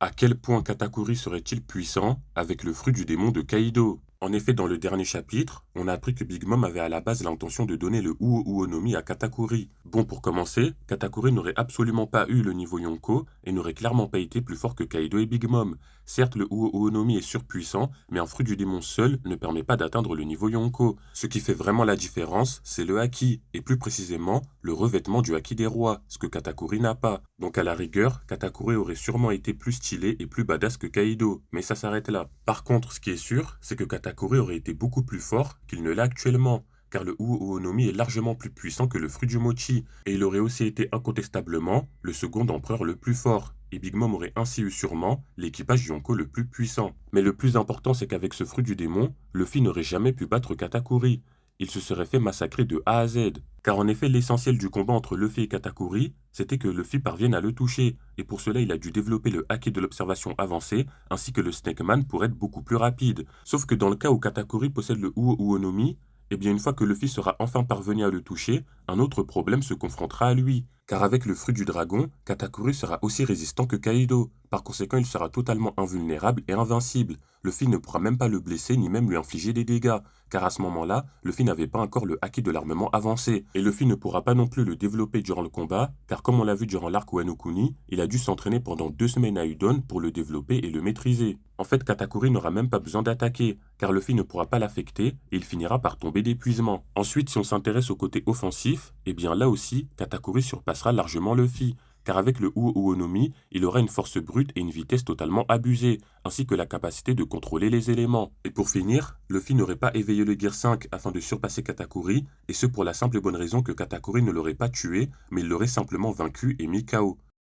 À quel point Katakuri serait-il puissant avec le fruit du démon de Kaido? En effet, dans le dernier chapitre, on a appris que Big Mom avait à la base l'intention de donner le Uo no Mi à Katakuri. Bon, pour commencer, Katakuri n'aurait absolument pas eu le niveau Yonko et n'aurait clairement pas été plus fort que Kaido et Big Mom. Certes, le Uo no Mi est surpuissant, mais un fruit du démon seul ne permet pas d'atteindre le niveau Yonko. Ce qui fait vraiment la différence, c'est le Haki, et plus précisément, le revêtement du Haki des rois, ce que Katakuri n'a pas. Donc à la rigueur, Katakuri aurait sûrement été plus stylé et plus badass que Kaido, mais ça s'arrête là. Par contre, ce qui est sûr, c'est que Katakuri aurait été beaucoup plus fort qu'il ne l'est actuellement, car le Uo no Mi est largement plus puissant que le fruit du mochi, et il aurait aussi été incontestablement le second empereur le plus fort, et Big Mom aurait ainsi eu sûrement l'équipage Yonko le plus puissant. Mais le plus important, c'est qu'avec ce fruit du démon, Luffy n'aurait jamais pu battre Katakuri. Il se serait fait massacrer de A à Z. Car en effet, l'essentiel du combat entre Luffy et Katakuri, c'était que Luffy parvienne à le toucher, et pour cela il a dû développer le haki de l'observation avancée, ainsi que le Snake Man pour être beaucoup plus rapide. Sauf que dans le cas où Katakuri possède le Uo no Mi, eh bien une fois que Luffy sera enfin parvenu à le toucher, un autre problème se confrontera à lui. Car avec le fruit du dragon, Katakuri sera aussi résistant que Kaido. Par conséquent, il sera totalement invulnérable et invincible. Luffy ne pourra même pas le blesser ni même lui infliger des dégâts, car à ce moment-là, Luffy n'avait pas encore le haki de l'armement avancé, et Luffy ne pourra pas non plus le développer durant le combat, car comme on l'a vu durant l'arc Wano Kuni, il a dû s'entraîner pendant 2 semaines à Udon pour le développer et le maîtriser. En fait, Katakuri n'aura même pas besoin d'attaquer, car Luffy ne pourra pas l'affecter, et il finira par tomber d'épuisement. Ensuite, si on s'intéresse au côté offensif, eh bien là aussi, Katakuri surpassera largement Luffy, car avec le Uo no Mi, il aura une force brute et une vitesse totalement abusée, ainsi que la capacité de contrôler les éléments. Et pour finir, Luffy n'aurait pas éveillé le Gear 5 afin de surpasser Katakuri, et ce pour la simple et bonne raison que Katakuri ne l'aurait pas tué, mais il l'aurait simplement vaincu et mis KO.